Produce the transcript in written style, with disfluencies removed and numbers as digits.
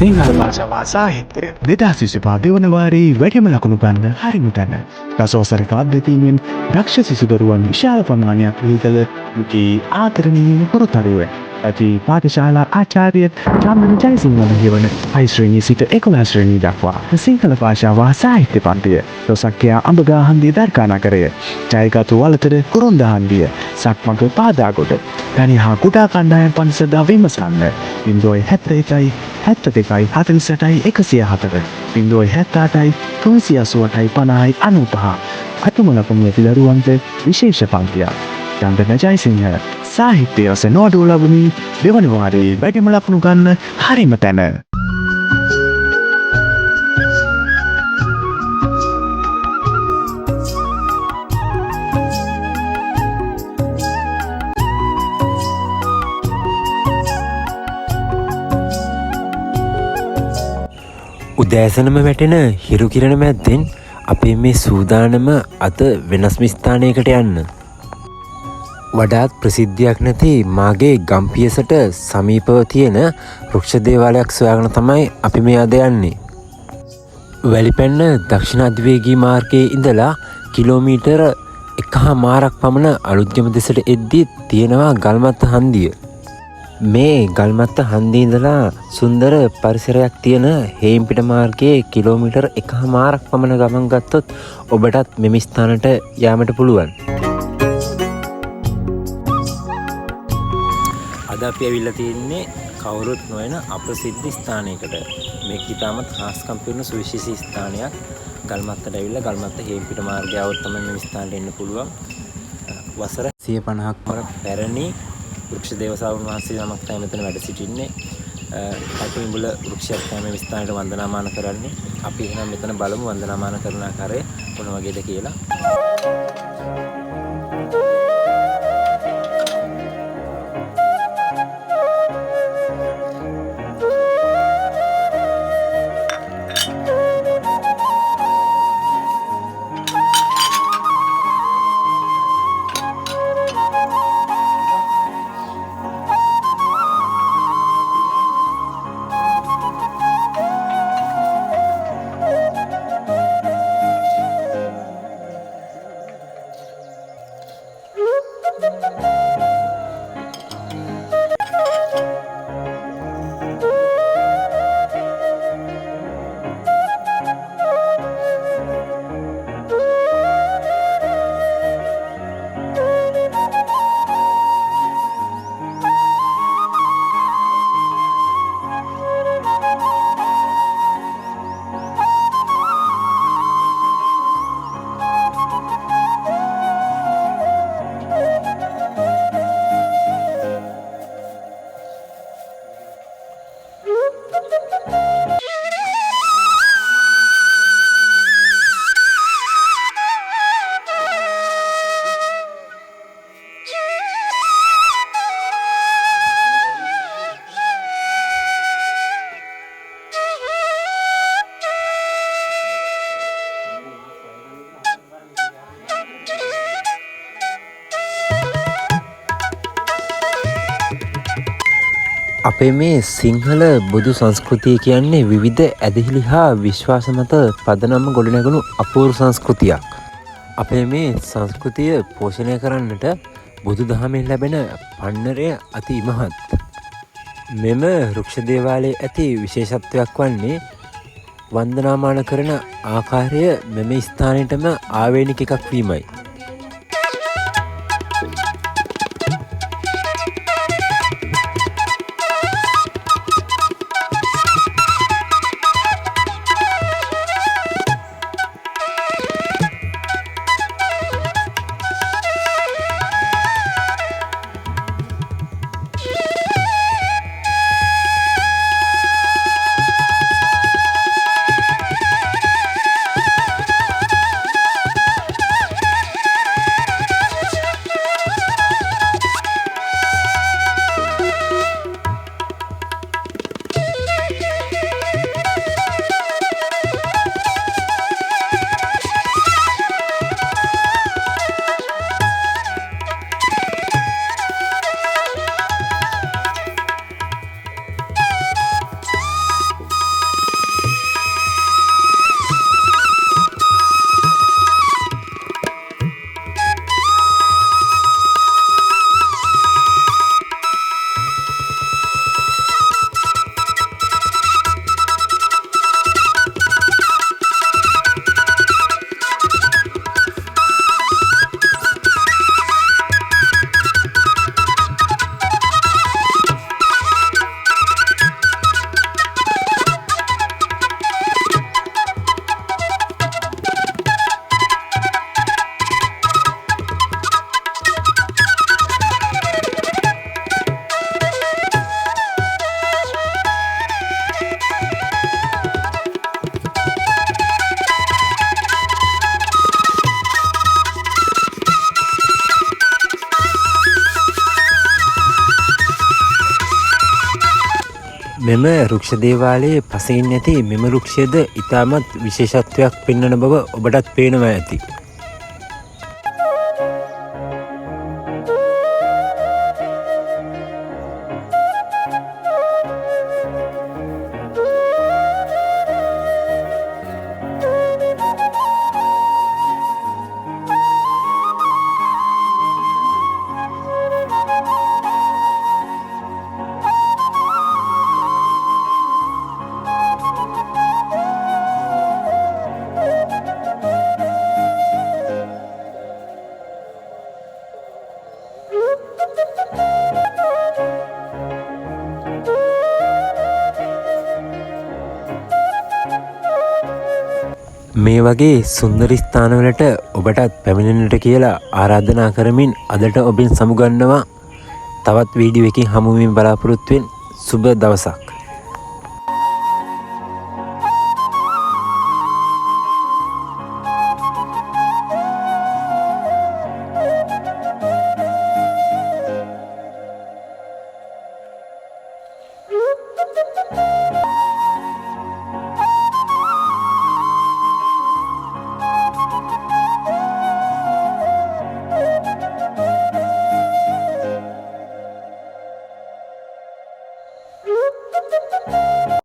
සිංහල භාෂාව සාහිත්‍යය 2025 දෙවන වාරයේ වැඩිම ලකුණු ගන්න හරිම තැන. රසෝසරක අධ්‍යයනයෙන් දක්ෂ සිසුදරුවන් විශාල ප්‍රමාණයක් විහිදල යුකී ආදරණීය පුරතරුව. ඇති පාඨශාලා ආචාර්ය චාමන ජයසිංහල කියවන 5 ශ්‍රේණිය සිට 11 ශ්‍රේණිය දක්වා සිංහල භාෂාව සාහිත්‍ය පන්තිය. දොසක්කයා අඹගා හන්දිය දර්කානගරය. ජයගතු වලතර කුරුන්දහන්දිය. සක්මග පාදාගොඩ. තනි හා කුඩා කණ්ඩායම් පන්සදා විමසන්න. 071 72 48 104 078 388 50 95 අතුම ලකුණු ඇති දරුවන්ට විශේෂ පන්තියක්. චන්දන ජයසිංහ සාහිත්‍ය ඔස්සේ නෝඩු ලැබුණි දෙවන වාරයේ වැඩිම ලකුණු ගන්න හරිම තැන. උදෑසනම වැටෙන හිරු කිරණ මැද්දෙන් අපේ මේ සූදානම අද වෙනස්ම ස්ථානයකට යන්න. වඩාත් ප්‍රසිද්ධියක් නැති මාගේ ගම්පියසට සමීපව තියෙන රුක්ෂ දේවාලයක් සොයාගෙන තමයි අපි මේ අද යන්නේ. වැලිපැන්න දක්ෂිණ අධිවේගී මාර්ගයේ ඉඳලා කිලෝමීටර 1.5 පමණ අලුත්ගම දෙසට එද්දී තියෙනවා ගල්මත්ත හන්දිය. මේ ගල්මත්ත හන්දියේ ඉඳලා සුන්දර පරිසරයක් තියෙන හේම්පිට මාර්ගයේ කිලෝමීටර් 1.5 පමණ ගමන් ගත්තොත් ඔබටත් මෙම ස්ථානට යාමට පුළුවන්. අද අපි ඇවිල්ලා තියෙන්නේ කවුරුත් නොවන අප්‍රසිද්ධ ස්ථානයකට. මේක ඉතාමත් හාස්කම් පිරුණු සුවිශේෂී ස්ථානයක්. ගල්මත්තට ඇවිල්ලා ගල්මත්ත හේම්පිට මාර්ගය આવොත් තමයි මේ ස්ථානට එන්න පුළුවන්. වසර 150ක් වර පැරණි වෘක්ෂ දේවසාවුන් වහන්සේ නමක් තමයි මෙතන වැඩ සිටින්නේ. කටුඹුල වෘක්ෂයක් තමයි මේ ස්ථානයට වන්දනාමාන කරන්නේ. අපි එහෙනම් මෙතන බලමු වන්දනාමාන කරන ආකාරය මොන වගේද කියලා. අපේ මේ සිංහල බුදු සංස්කෘතිය කියන්නේ විවිධ ඇදහිලි හා විශ්වාස මත පදනම ගොඩනැගුණු අපූර්ව සංස්කෘතියක්. අපේ මේ සංස්කෘතිය පෝෂණය කරන්නට බුදු දහමෙන් ලැබෙන පන්නරය අති ඉමහත්. මෙම රුක්ෂ දේවාලයේ ඇති විශේෂත්වයක් වන්නේ වන්දනාමාන කරන ආකාරය මෙම ස්ථානයටම ආවේනික එකක් වීමයි. මෙම රුක්ෂ දේවාලයේ පසකින් ඇති මෙම රුක්ෂයද ඉතාමත් විශේෂත්වයක් පෙන්වන බව ඔබටත් පේනවා ඇති. මේ වගේ සුන්දර ස්ථානවලට ඔබටත් පැමිණෙන්නට කියලා ආරාධනා කරමින් අදට ඔබෙන් සමුගන්නවා. තවත් වීඩියෝ එකකින් හමු වීම බලාපොරොත්තු වෙන සුබ දවසක්.